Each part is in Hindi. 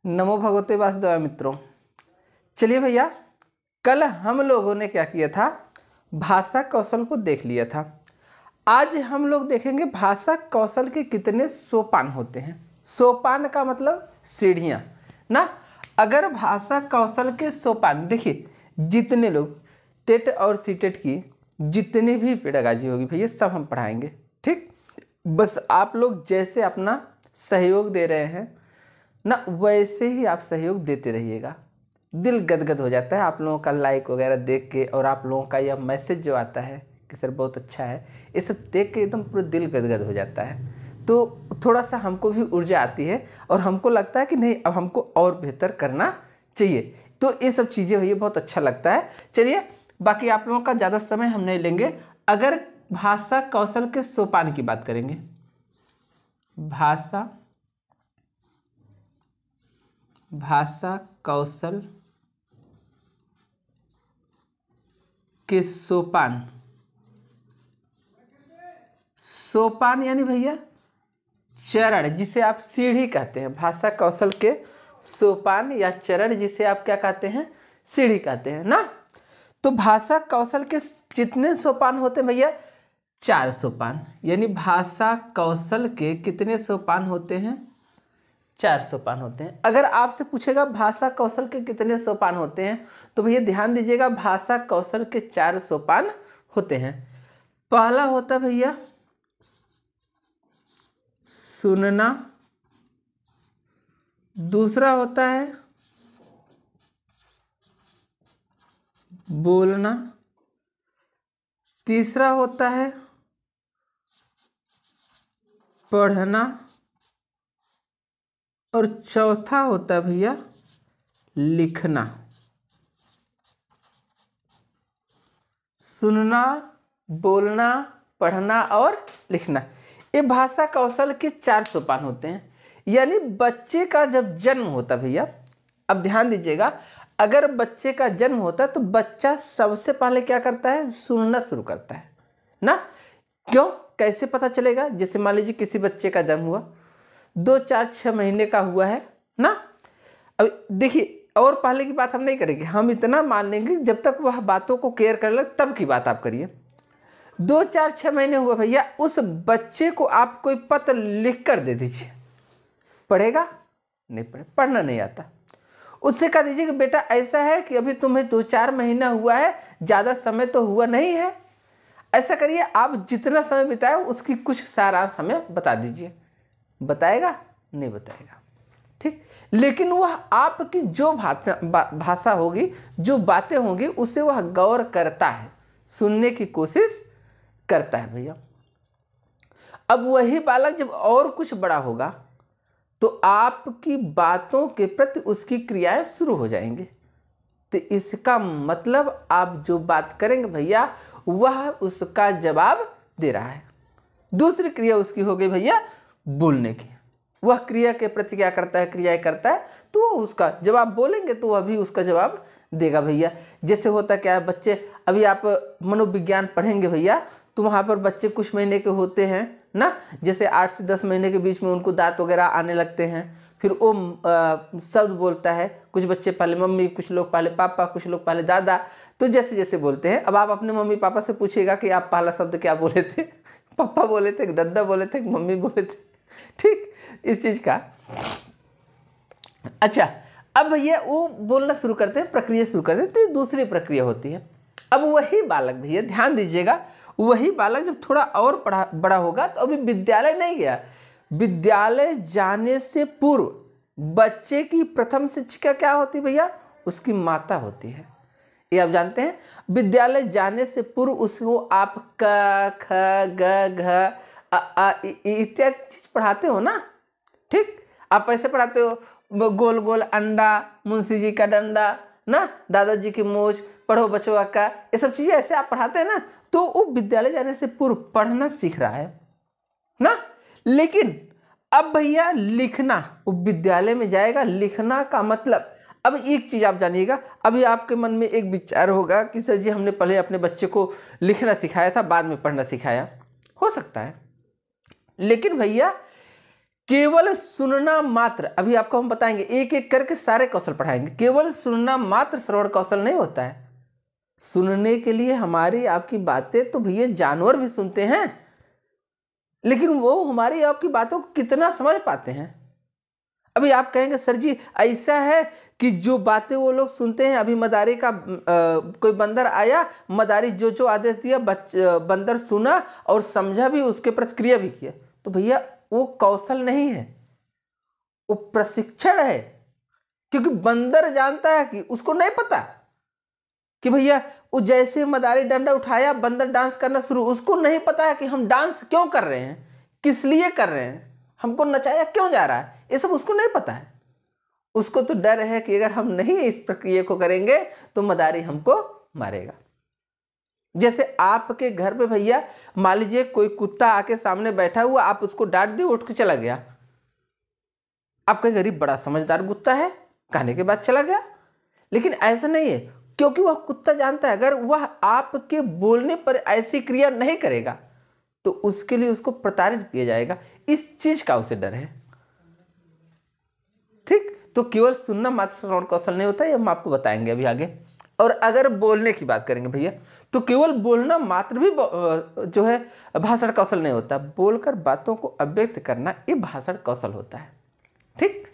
नमो भगवते वासुदेवाय मित्रों। चलिए भैया, कल हम लोगों ने क्या किया था, भाषा कौशल को देख लिया था। आज हम लोग देखेंगे भाषा कौशल के कितने सोपान होते हैं। सोपान का मतलब सीढ़ियाँ ना। अगर भाषा कौशल के सोपान देखिए, जितने लोग टेट और सीटेट की जितनी भी पेडागाजी होगी भैया सब हम पढ़ाएंगे, ठीक। बस आप लोग जैसे अपना सहयोग दे रहे हैं ना, वैसे ही आप सहयोग देते रहिएगा। दिल गदगद हो जाता है आप लोगों का लाइक वगैरह देख के, और आप लोगों का यह मैसेज जो आता है कि सर बहुत अच्छा है, ये सब देख के एकदम पूरा दिल गदगद हो जाता है। तो थोड़ा सा हमको भी ऊर्जा आती है और हमको लगता है कि नहीं, अब हमको और बेहतर करना चाहिए। तो ये सब चीज़ें हुई बहुत अच्छा लगता है। चलिए, बाकी आप लोगों का ज़्यादा समय हम नहीं लेंगे। अगर भाषा कौशल के सोपान की बात करेंगे, भाषा कौशल के सोपान यानी भैया चरण, जिसे आप सीढ़ी कहते हैं। भाषा कौशल के सोपान या चरण जिसे आप क्या कहते हैं, सीढ़ी कहते हैं ना। तो भाषा कौशल के कितने सोपान होते हैं भैया? 4 सोपान। यानी भाषा कौशल के कितने सोपान होते हैं? 4 सोपान होते हैं। अगर आपसे पूछेगा भाषा कौशल के कितने सोपान होते हैं, तो भैया ध्यान दीजिएगा, भाषा कौशल के 4 सोपान होते हैं। पहला होता है भैया सुनना, दूसरा होता है बोलना, तीसरा होता है पढ़ना, और चौथा होता है भैया लिखना। सुनना, बोलना, पढ़ना और लिखना, ये भाषा कौशल के 4 सोपान होते हैं। यानी बच्चे का जब जन्म होता भैया, अब ध्यान दीजिएगा, अगर बच्चे का जन्म होता है तो बच्चा सबसे पहले क्या करता है? सुनना शुरू करता है ना। क्यों, कैसे पता चलेगा? जैसे मान लीजिए किसी बच्चे का जन्म हुआ, 2, 4, 6 महीने का हुआ है ना। अब देखिए, और पहले की बात हम नहीं करेंगे, हम इतना मान लेंगे जब तक वह बातों को केयर कर ले तब की बात आप करिए। 2, 4, 6 महीने हुआ भैया, उस बच्चे को आप कोई पत्र लिख कर दे दीजिए, पढ़ेगा? नहीं पढ़े, पढ़ना नहीं आता। उससे कह दीजिए कि बेटा ऐसा है कि अभी तुम्हें 2, 4 महीना हुआ है, ज़्यादा समय तो हुआ नहीं है। ऐसा करिए, आप जितना समय बिताए उसकी कुछ सारांश हमें बता दीजिए। बताएगा? नहीं बताएगा, ठीक। लेकिन वह आपकी जो भाषा होगी, जो बातें होंगी, उसे वह गौर करता है, सुनने की कोशिश करता है भैया। अब वही बालक जब और कुछ बड़ा होगा तो आपकी बातों के प्रति उसकी क्रियाएं शुरू हो जाएंगी। तो इसका मतलब आप जो बात करेंगे भैया, वह उसका जवाब दे रहा है। दूसरी क्रिया उसकी हो गई भैया बोलने की। वह क्रिया के प्रति क्या करता है? क्रियाएं करता है, तो वो उसका जवाब बोलेंगे तो वह भी उसका जवाब देगा भैया। जैसे होता क्या है, बच्चे, अभी आप मनोविज्ञान पढ़ेंगे भैया, तो वहाँ पर बच्चे कुछ महीने के होते हैं ना, जैसे 8 से 10 महीने के बीच में उनको दांत वगैरह आने लगते हैं। फिर वो शब्द बोलता है, कुछ बच्चे पहले मम्मी, कुछ लोग पहले पापा, कुछ लोग पहले दादा, तो जैसे जैसे बोलते हैं। अब आप अपने मम्मी पापा से पूछिएगा कि आप पहला शब्द क्या बोले थे, पापा बोले थे, दादा बोले थे, मम्मी बोले थे, ठीक, इस चीज़ का। अच्छा, अब भैया वो बोलना शुरू करते हैं, प्रक्रिया शुरू करते हैं, तो दूसरी प्रक्रिया होती है। अब वही बालक भैया ध्यान दीजिएगा, वही बालक जब थोड़ा और बड़ा होगा, तो अभी विद्यालय नहीं गया, विद्यालय जाने से पूर्व बच्चे की प्रथम शिक्षिका क्या होती भैया? उसकी माता होती है। ये आप जानते हैं। विद्यालय जाने से पूर्व उसको आप क, ख, ग, घ, इत्यादि चीज पढ़ाते हो ना, ठीक। आप ऐसे पढ़ाते हो, गोल गोल अंडा, मुंशी जी का डंडा ना, दादाजी की मूछ, पढ़ो बचवा का, ये सब चीजें ऐसे आप पढ़ाते हैं ना। तो वो विद्यालय जाने से पूर्व पढ़ना सीख रहा है ना। लेकिन अब भैया लिखना, वो विद्यालय में जाएगा, लिखना का मतलब, अब एक चीज आप जानिएगा, अभी आपके मन में एक विचार होगा कि सर जी हमने पहले अपने बच्चे को लिखना सिखाया था, बाद में पढ़ना सिखाया, हो सकता है। लेकिन भैया केवल सुनना मात्र, अभी आपको हम बताएंगे, एक एक करके सारे कौशल पढ़ाएंगे। केवल सुनना मात्र श्रवण कौशल नहीं होता है। सुनने के लिए हमारी आपकी बातें तो भैया जानवर भी सुनते हैं, लेकिन वो हमारी आपकी बातों को कितना समझ पाते हैं। अभी आप कहेंगे सर जी ऐसा है कि जो बातें वो लोग सुनते हैं, अभी मदारी का कोई बंदर आया, मदारी जो जो आदेश दिया बंदर सुना और समझा भी, उसके प्रतिक्रिया भी किया, तो भैया वो कौशल नहीं है, वो प्रशिक्षण है। क्योंकि बंदर जानता है कि उसको नहीं पता कि भैया वो जैसे मदारी डंडा उठाया बंदर डांस करना शुरू, उसको नहीं पता है कि हम डांस क्यों कर रहे हैं, किस लिए कर रहे हैं, हमको नचाया क्यों जा रहा है, ये सब उसको नहीं पता है। उसको तो डर है कि अगर हम नहीं इस प्रक्रिया को करेंगे तो मदारी हमको मारेगा। जैसे आपके घर पे भैया मान लीजिए कोई कुत्ता आके सामने बैठा हुआ, आप उसको डांट दिए, उठ के चला गया, आपका गरीब बड़ा समझदार कुत्ता है, कहने के बाद चला गया। लेकिन ऐसा नहीं है, क्योंकि वह कुत्ता जानता है अगर वह आपके बोलने पर ऐसी क्रिया नहीं करेगा तो उसके लिए उसको प्रताड़ित किया जाएगा, इस चीज का उसे डर है। ठीक, तो केवल सुनना मात्र श्रवण कौशल नहीं होता है, हम आपको बताएंगे अभी आगे। और अगर बोलने की बात करेंगे भैया, तो केवल बोलना मात्र भी जो है भाषण कौशल नहीं होता, बोलकर बातों को अव्यक्त करना ये भाषण कौशल होता है। ठीक,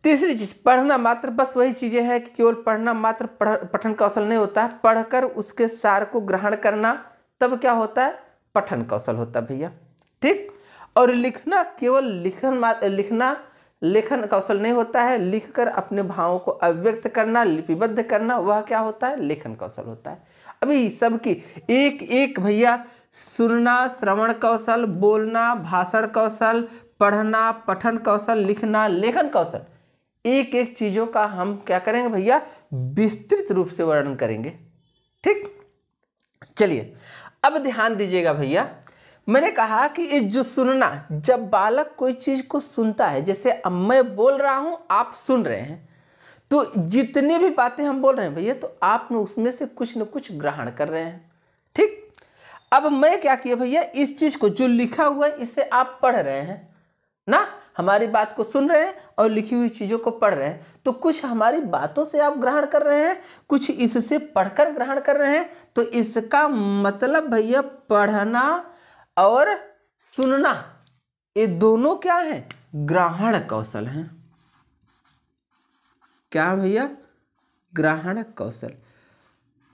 तीसरी चीज पढ़ना मात्र, बस वही चीजें हैं कि केवल पढ़ना मात्र पठन कौशल नहीं होता, पढ़कर उसके सार को ग्रहण करना तब क्या होता है, पठन कौशल होता है भैया। ठीक, और लिखना केवल लेखन कौशल नहीं होता है, लिखकर अपने भावों को अव्यक्त करना, लिपिबद्ध करना, वह क्या होता है, लेखन कौशल होता है। अभी सबकी एक एक भैया सुनना, श्रवण कौशल, बोलना, भाषण कौशल, पढ़ना, पठन कौशल, लिखना, लेखन कौशल, एक एक चीजों का हम क्या करेंगे भैया, विस्तृत रूप से वर्णन करेंगे। ठीक, चलिए अब ध्यान दीजिएगा भैया, मैंने कहा कि ये जो सुनना, जब बालक कोई चीज को सुनता है, जैसे अब मैं बोल रहा हूं आप सुन रहे हैं, तो जितनी भी बातें हम बोल रहे हैं भैया, तो आप उसमें से कुछ न कुछ ग्रहण कर रहे हैं। ठीक, अब मैं क्या किया भैया, इस चीज को जो लिखा हुआ है इसे आप पढ़ रहे हैं ना, हमारी बात को सुन रहे हैं और लिखी हुई चीजों को पढ़ रहे हैं, तो कुछ हमारी बातों से आप ग्रहण कर रहे हैं, कुछ इससे पढ़कर ग्रहण कर रहे हैं। तो इसका मतलब भैया पढ़ना और सुनना ये दोनों क्या हैं, ग्रहण कौशल हैं। क्या भैया, ग्रहण कौशल,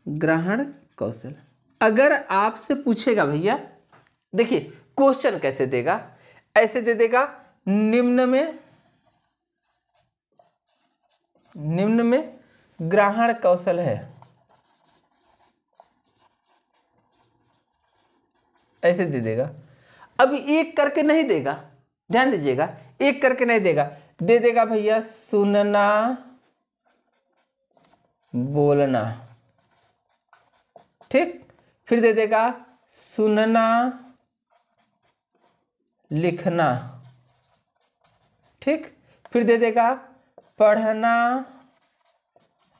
ग्रहण कौशल। अगर आपसे पूछेगा भैया, देखिए क्वेश्चन कैसे देगा, ऐसे दे देगा, निम्न में ग्रहण कौशल है, ऐसे दे देगा। अब एक करके नहीं देगा, ध्यान दीजिएगा, एक करके नहीं देगा, दे देगा भैया सुनना, बोलना। ठीक, फिर दे देगा सुनना, लिखना। ठीक, फिर दे देगा पढ़ना,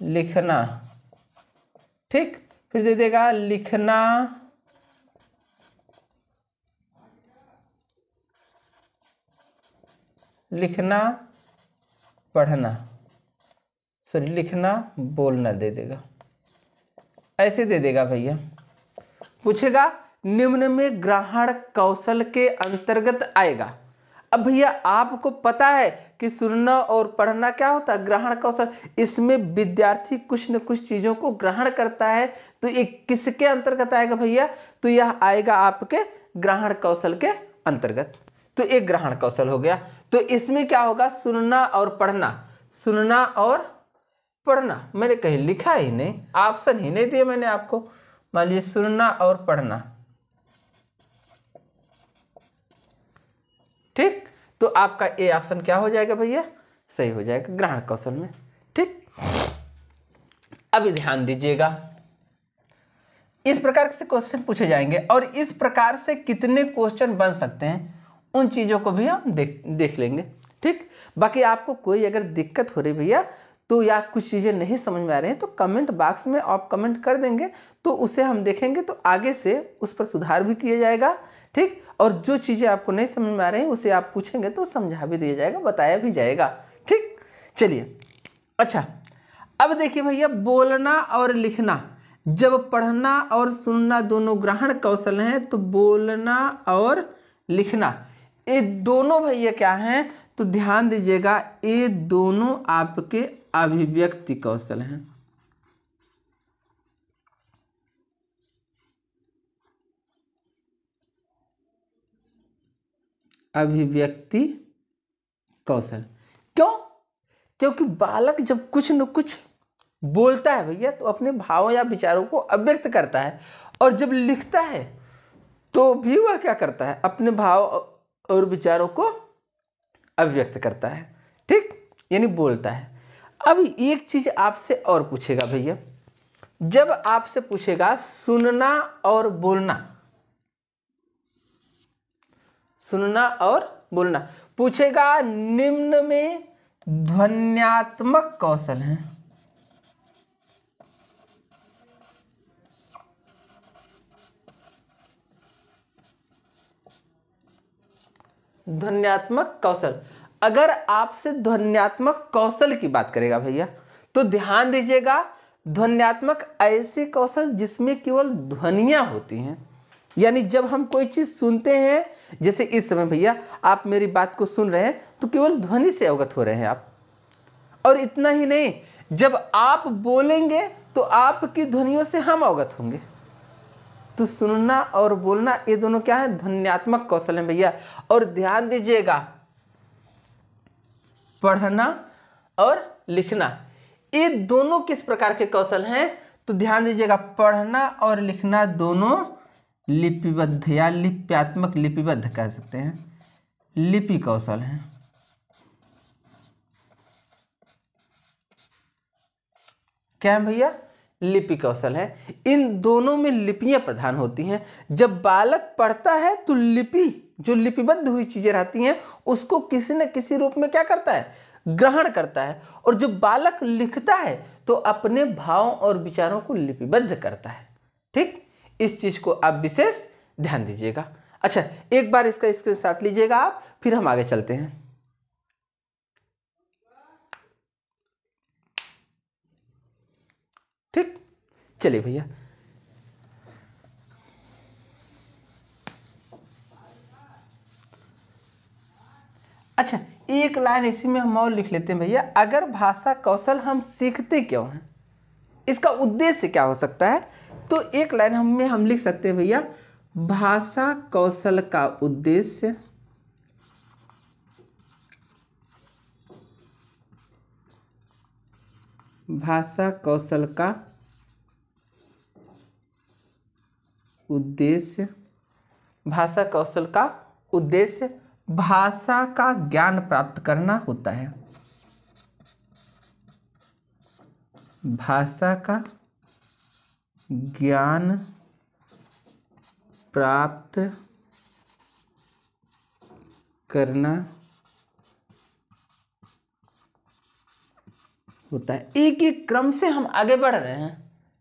लिखना। ठीक, फिर दे देगा लिखना, पढ़ना, सॉरी लिखना, बोलना दे देगा, ऐसे दे देगा भैया। पूछेगा निम्न में ग्रहण कौशल के अंतर्गत आएगा। अब भैया आपको पता है कि सुनना और पढ़ना क्या होता है, ग्रहण कौशल, इसमें विद्यार्थी कुछ न कुछ चीजों को ग्रहण करता है, तो ये किसके अंतर्गत आएगा भैया, तो यह आएगा आपके ग्रहण कौशल के अंतर्गत। तो एक ग्रहण कौशल हो गया। तो इसमें क्या होगा, सुनना और पढ़ना, सुनना और पढ़ना। मैंने कहीं लिखा ही नहीं, ऑप्शन ही नहीं दिया मैंने आपको, मान लीजिए सुनना और पढ़ना। ठीक, तो आपका ए ऑप्शन क्या हो जाएगा भैया, सही हो जाएगा ग्रहण कौशल में। ठीक, अभी ध्यान दीजिएगा, इस प्रकार से क्वेश्चन पूछे जाएंगे और इस प्रकार से कितने क्वेश्चन बन सकते हैं उन चीजों को भी हम देख लेंगे। ठीक, बाकी आपको कोई अगर दिक्कत हो रही भैया तो या कुछ चीजें नहीं समझ में आ रही हैं तो कमेंट बॉक्स में आप कमेंट कर देंगे, तो उसे हम देखेंगे, तो आगे से उस पर सुधार भी किया जाएगा। ठीक। और जो चीज़ें आपको नहीं समझ में आ रही हैं उसे आप पूछेंगे तो समझा भी दिया जाएगा, बताया भी जाएगा। ठीक, चलिए। अच्छा, अब देखिए भैया, बोलना और लिखना, जब पढ़ना और सुनना दोनों ग्रहण कौशल हैं तो बोलना और लिखना ये दोनों भैया क्या हैं, तो ध्यान दीजिएगा, ये दोनों आपके अभिव्यक्ति कौशल हैं। अभिव्यक्ति कौशल। क्यों? क्योंकि बालक जब कुछ न कुछ बोलता है भैया तो अपने भावों या विचारों को अभिव्यक्त करता है, और जब लिखता है तो भी वह क्या करता है, अपने भाव और विचारों को अभिव्यक्त करता है। ठीक, यानी बोलता है। अब एक चीज आपसे और पूछेगा भैया, जब आपसे पूछेगा सुनना और बोलना, सुनना और बोलना पूछेगा, निम्न में ध्वन्यात्मक कौशल हैं। ध्वन्यात्मक कौशल, अगर आपसे ध्वन्यात्मक कौशल की बात करेगा भैया तो ध्यान दीजिएगा, ध्वन्यात्मक ऐसे कौशल जिसमें केवल ध्वनियां होती हैं। यानी जब हम कोई चीज सुनते हैं, जैसे इस समय भैया आप मेरी बात को सुन रहे हैं तो केवल ध्वनि से अवगत हो रहे हैं आप। और इतना ही नहीं, जब आप बोलेंगे तो आपकी ध्वनियों से हम अवगत होंगे। तो सुनना और बोलना ये दोनों क्या है, ध्वन्यात्मक कौशल है भैया। और ध्यान दीजिएगा, पढ़ना और लिखना ये दोनों किस प्रकार के कौशल हैं, तो ध्यान दीजिएगा, पढ़ना और लिखना दोनों लिपिबद्ध या लिप्यात्मक, लिपिबद्ध कह सकते हैं, लिपि कौशल हैं। क्या है भैया, लिपि कौशल है। इन दोनों में लिपियां प्रधान होती हैं। जब बालक पढ़ता है तो लिपि, जो लिपिबद्ध हुई चीजें रहती हैं उसको किसी न किसी रूप में क्या करता है, ग्रहण करता है। और जब बालक लिखता है तो अपने भावों और विचारों को लिपिबद्ध करता है। ठीक, इस चीज को आप विशेष ध्यान दीजिएगा। अच्छा, एक बार इसका स्क्रीनशॉट लीजिएगा आप, फिर हम आगे चलते हैं। ठीक, चलिए भैया, अच्छा एक लाइन इसी में हम और लिख लेते हैं भैया, अगर भाषा कौशल हम सीखते क्यों हैं, इसका उद्देश्य क्या हो सकता है। तो एक लाइन हम लिख सकते हैं भैया, भाषा कौशल का उद्देश्य भाषा कौशल का उद्देश्य, भाषा कौशल का उद्देश्य भाषा का ज्ञान प्राप्त करना होता है। भाषा का ज्ञान प्राप्त करना होता है। एक एक क्रम से हम आगे बढ़ रहे हैं।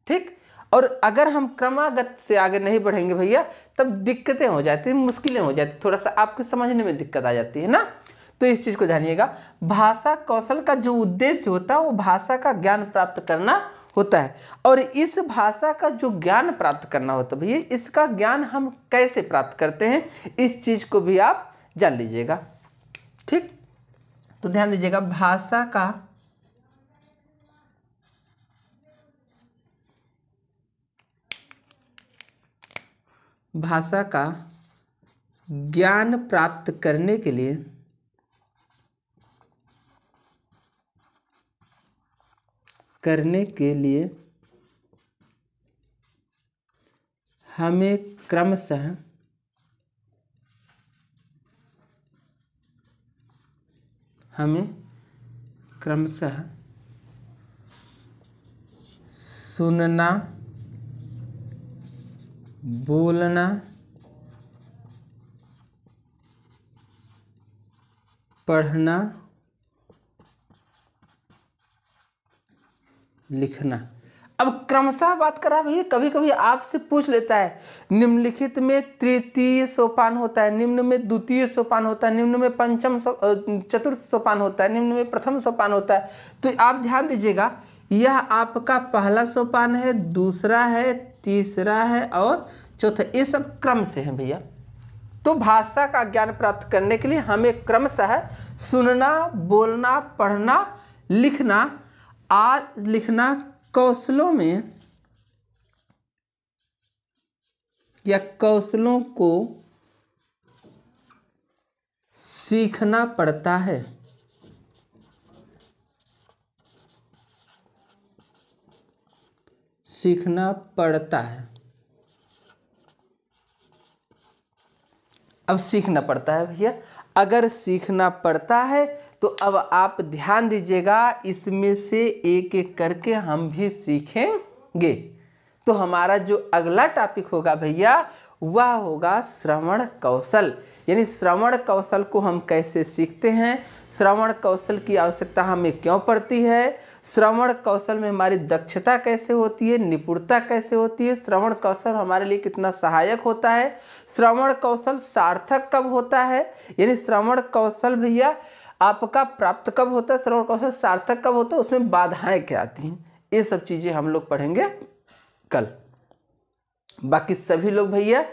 ठीक, और अगर हम क्रमागत से आगे नहीं बढ़ेंगे भैया तब दिक्कतें हो जाती हैं, मुश्किलें हो जाती हैं, थोड़ा सा आपके समझने में दिक्कत आ जाती है ना। तो इस चीज को जानिएगा, भाषा कौशल का जो उद्देश्य होता है वो भाषा का ज्ञान प्राप्त करना होता है। और इस भाषा का जो ज्ञान प्राप्त करना होता है भैया, इसका ज्ञान हम कैसे प्राप्त करते हैं, इस चीज को भी आप जान लीजिएगा। ठीक, तो ध्यान दीजिएगा, भाषा का ज्ञान प्राप्त करने के लिए हमें क्रमशः सुनना, बोलना, पढ़ना, लिखना, अब क्रमशः बात करा भैया, कभी कभी आपसे पूछ लेता है निम्नलिखित में तृतीय सोपान होता है, निम्न में द्वितीय सोपान होता है, निम्न में चतुर्थ सोपान होता है, निम्न में प्रथम सोपान होता है। तो आप ध्यान दीजिएगा, यह आपका पहला सोपान है, दूसरा है, तीसरा है और चौथा, ये सब क्रम से है भैया। तो भाषा का ज्ञान प्राप्त करने के लिए हमें क्रमशः सुनना, बोलना, पढ़ना, लिखना, लिखना कौशलों में या कौशलों को सीखना पड़ता है। सीखना पड़ता है। अब सीखना पड़ता है भैया, अगर सीखना पड़ता है तो अब आप ध्यान दीजिएगा, इसमें से एक एक करके हम भी सीखेंगे। तो हमारा जो अगला टॉपिक होगा भैया वह होगा श्रवण कौशल। यानी श्रवण कौशल को हम कैसे सीखते हैं, श्रवण कौशल की आवश्यकता हमें क्यों पड़ती है, श्रवण कौशल में हमारी दक्षता कैसे होती है, निपुणता कैसे होती है, श्रवण कौशल हमारे लिए कितना सहायक होता है, श्रवण कौशल सार्थक कब होता है, यानी श्रवण कौशल भैया आपका प्राप्त कब होता है, श्रवण कौशल सार्थक कब होता है, उसमें बाधाएं क्या आती हैं, ये सब चीज़ें हम लोग पढ़ेंगे कल। बाकी सभी लोग भैया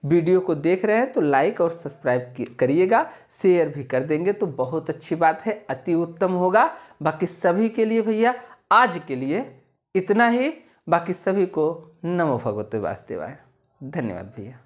वीडियो को देख रहे हैं तो लाइक और सब्सक्राइब करिएगा, शेयर भी कर देंगे तो बहुत अच्छी बात है, अति उत्तम होगा। बाकी सभी के लिए भैया आज के लिए इतना ही। बाकी सभी को नमो भगवते वासुदेवाय। धन्यवाद भैया।